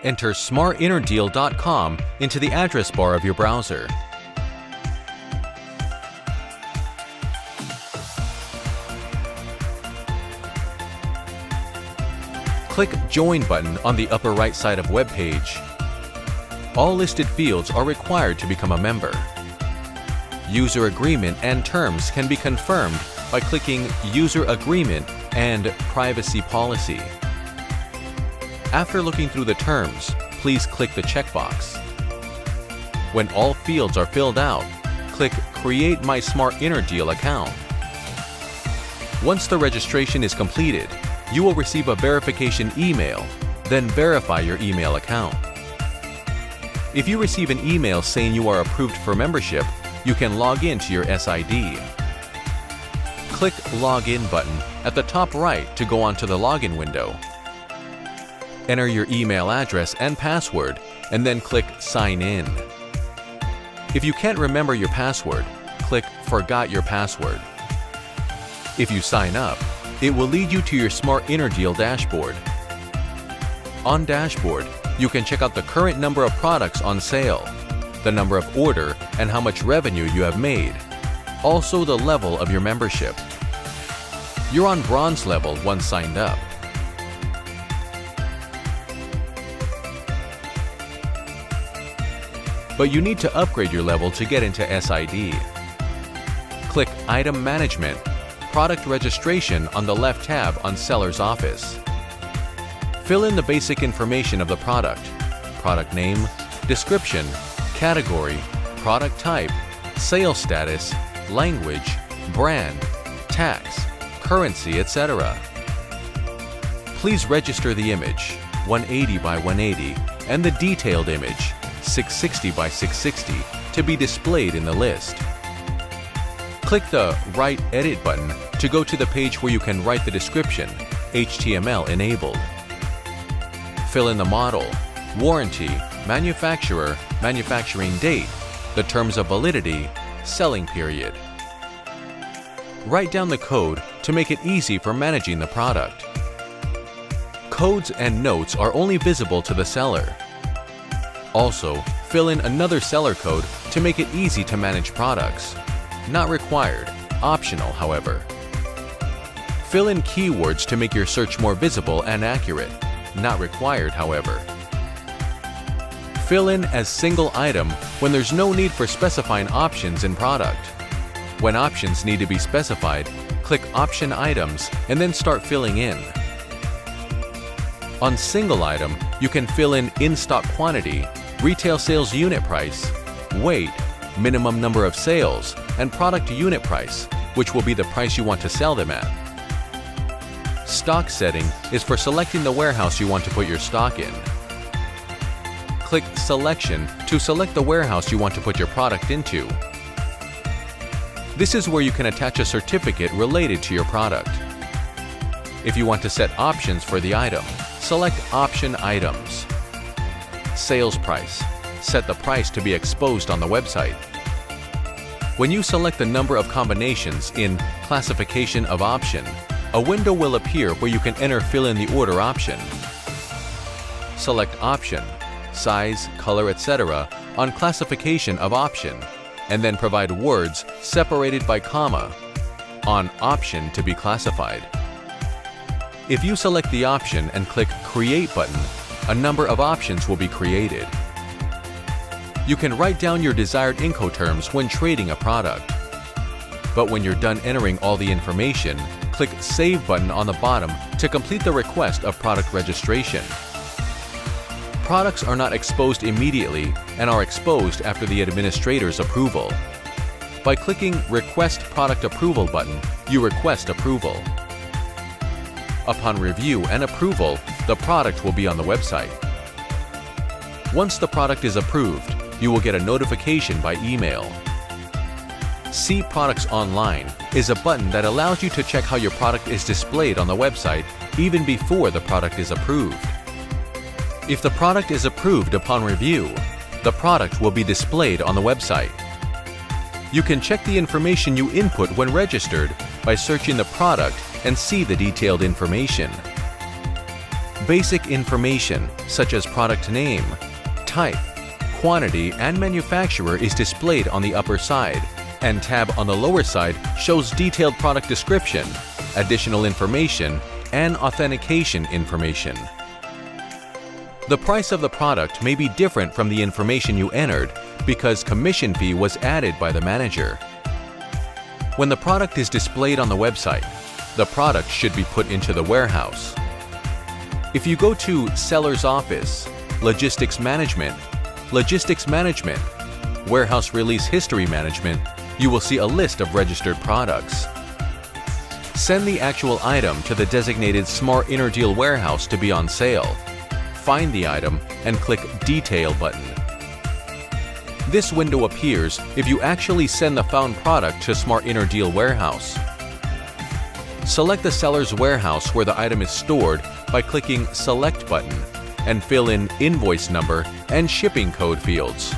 Enter SmartinterDeal.com into the address bar of your browser. Click Join button on the upper right side of web page. All listed fields are required to become a member. User agreement and terms can be confirmed by clicking User Agreement and Privacy Policy. After looking through the terms, please click the checkbox. When all fields are filled out, click Create My SmartinterDeal account. Once the registration is completed, you will receive a verification email, then verify your email account. If you receive an email saying you are approved for membership, you can log in to your SID. Click Login button at the top right to go onto the login window. Enter your email address and password, and then click Sign In. If you can't remember your password, click Forgot Your Password. If you sign up, it will lead you to your SmartinterDeal dashboard. On Dashboard, you can check out the current number of products on sale, the number of order, and how much revenue you have made. Also the level of your membership. You're on Bronze level once signed up. But you need to upgrade your level to get into SID. Click Item Management, Product Registration on the left tab on Seller's Office. Fill in the basic information of the product, product name, description, category, product type, sales status, language, brand, tax, currency, etc. Please register the image, 180 by 180, and the detailed image, 660 by 660, to be displayed in the list. Click the Write Edit button to go to the page where you can write the description, HTML enabled. Fill in the model, warranty, manufacturer, manufacturing date, the terms of validity, selling period. Write down the code to make it easy for managing the product. Codes and notes are only visible to the seller. Also, fill in another seller code to make it easy to manage products. Not required, optional however. Fill in keywords to make your search more visible and accurate. Not required however. Fill in as single item when there's no need for specifying options in product. When options need to be specified, click Option Items and then start filling in. On single item, you can fill in in-stock quantity, retail sales unit price, weight, minimum number of sales, and product unit price, which will be the price you want to sell them at. Stock setting is for selecting the warehouse you want to put your stock in. Click Selection to select the warehouse you want to put your product into. This is where you can attach a certificate related to your product. If you want to set options for the item, select Option Items. Sales price. Set the price to be exposed on the website. When you select the number of combinations in Classification of Option, a window will appear where you can fill in the order option. Select Option, Size, Color, etc. on Classification of Option, and then provide words separated by comma on Option to be classified. If you select the option and click Create button, a number of options will be created. You can write down your desired Incoterms when trading a product. But when you're done entering all the information, click Save button on the bottom to complete the request of product registration. Products are not exposed immediately and are exposed after the administrator's approval. By clicking Request Product Approval button, you request approval. Upon review and approval, the product will be on the website. Once the product is approved, you will get a notification by email. See Products Online is a button that allows you to check how your product is displayed on the website even before the product is approved. If the product is approved upon review, the product will be displayed on the website. You can check the information you input when registered by searching the product and see the detailed information. Basic information such as product name, type, quantity, and manufacturer is displayed on the upper side, and tab on the lower side shows detailed product description, additional information, and authentication information. The price of the product may be different from the information you entered because commission fee was added by the manager. When the product is displayed on the website, the product should be put into the warehouse. If you go to Seller's Office, Logistics Management, Warehouse Release History Management, you will see a list of registered products. Send the actual item to the designated SmartinterDeal warehouse to be on sale. Find the item and click Detail button. This window appears if you actually send the found product to SmartinterDeal warehouse. Select the seller's warehouse where the item is stored by clicking Select button and fill in invoice number and shipping code fields.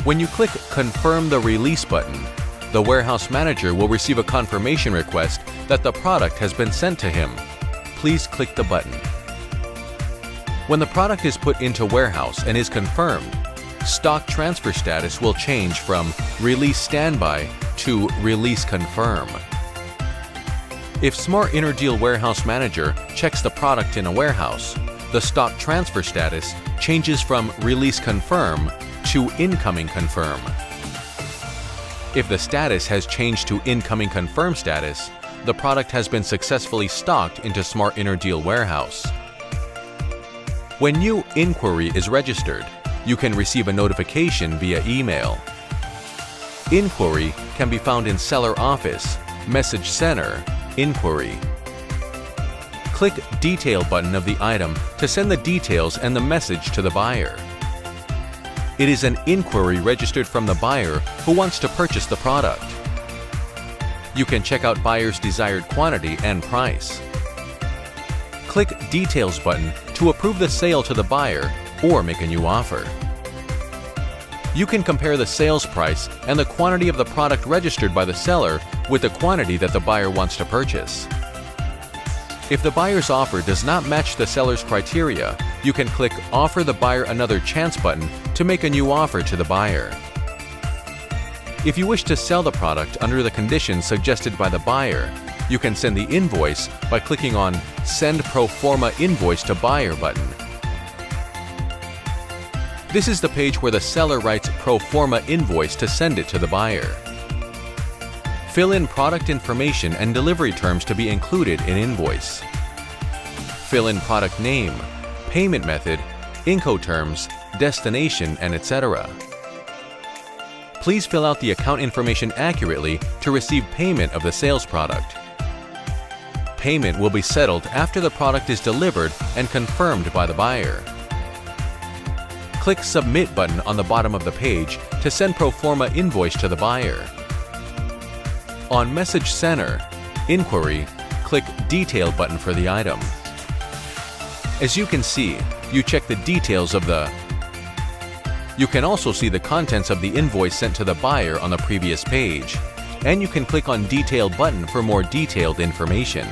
When you click Confirm the Release button, the warehouse manager will receive a confirmation request that the product has been sent to him. Please click the button. When the product is put into warehouse and is confirmed, stock transfer status will change from Release Standby to Release Confirm. If SmartinterDeal Warehouse Manager checks the product in a warehouse, the stock transfer status changes from Release Confirm to Incoming Confirm. If the status has changed to Incoming Confirm status, the product has been successfully stocked into SmartinterDeal Warehouse. When new inquiry is registered, you can receive a notification via email. Inquiry can be found in Seller Office, Message Center, Inquiry. Click Detail button of the item to send the details and the message to the buyer. It is an inquiry registered from the buyer who wants to purchase the product. You can check out buyer's desired quantity and price. Click Details button to approve the sale to the buyer or make a new offer. You can compare the sales price and the quantity of the product registered by the seller with the quantity that the buyer wants to purchase. If the buyer's offer does not match the seller's criteria, you can click Offer the Buyer Another Chance button to make a new offer to the buyer. If you wish to sell the product under the conditions suggested by the buyer, you can send the invoice by clicking on Send Pro Forma Invoice to Buyer button. This is the page where the seller writes pro forma invoice to send it to the buyer. Fill in product information and delivery terms to be included in invoice. Fill in product name, payment method, Incoterms, destination, and etc. Please fill out the account information accurately to receive payment of the sales product. Payment will be settled after the product is delivered and confirmed by the buyer. Click Submit button on the bottom of the page to send pro forma invoice to the buyer. On Message Center, Inquiry, click Detail button for the item. As you can see, you check the details of the. You can also see the contents of the invoice sent to the buyer on the previous page, and you can click on Detail button for more detailed information.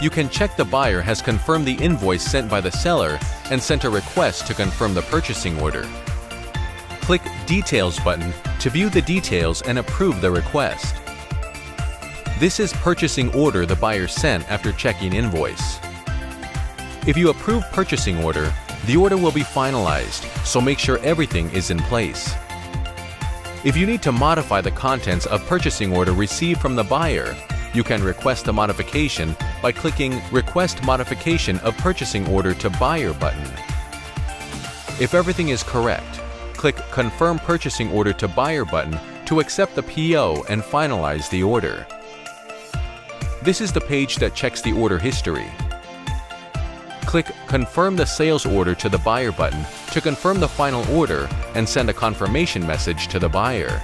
You can check the buyer has confirmed the invoice sent by the seller and sent a request to confirm the purchasing order. Click Details button to view the details and approve the request. This is purchasing order the buyer sent after checking invoice. If you approve purchasing order, the order will be finalized, so make sure everything is in place. If you need to modify the contents of purchasing order received from the buyer, you can request a modification by clicking Request Modification of Purchasing Order to Buyer button. If everything is correct, click Confirm Purchasing Order to Buyer button to accept the PO and finalize the order. This is the page that checks the order history. Click Confirm the Sales Order to the Buyer button to confirm the final order and send a confirmation message to the buyer.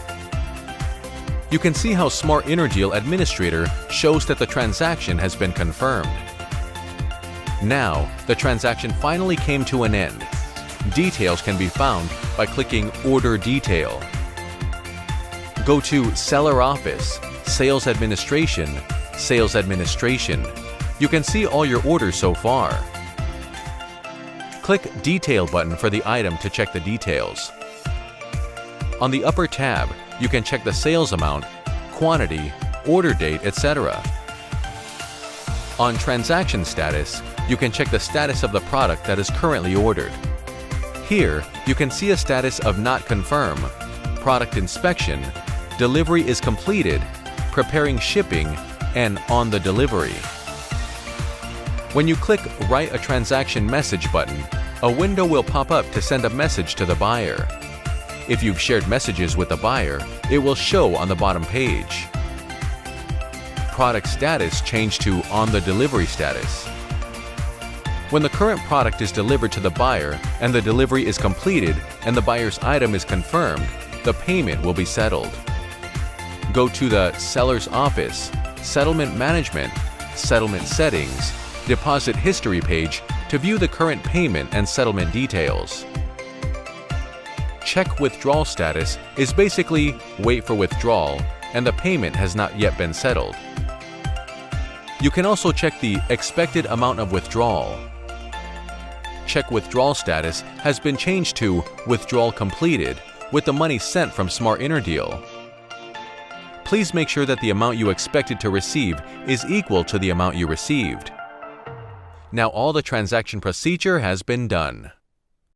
You can see how SmartinterDeal Administrator shows that the transaction has been confirmed. Now, the transaction finally came to an end. Details can be found by clicking Order Detail. Go to Seller Office, Sales Administration, Sales Administration. You can see all your orders so far. Click Detail button for the item to check the details. On the upper tab, you can check the sales amount, quantity, order date, etc. On Transaction Status, you can check the status of the product that is currently ordered. Here, you can see a status of Not Confirm, Product Inspection, Delivery is completed, Preparing shipping, and On the delivery. When you click Write a Transaction Message button, a window will pop up to send a message to the buyer. If you've shared messages with the buyer, it will show on the bottom page. Product status changed to On the delivery status. When the current product is delivered to the buyer and the delivery is completed and the buyer's item is confirmed, the payment will be settled. Go to the Seller's Office, Settlement Management, Settlement Settings, Deposit History page to view the current payment and settlement details. Check Withdrawal Status is basically wait for withdrawal and the payment has not yet been settled. You can also check the expected amount of withdrawal. Check Withdrawal Status has been changed to Withdrawal Completed with the money sent from SmartinterDeal. Please make sure that the amount you expected to receive is equal to the amount you received. Now all the transaction procedure has been done.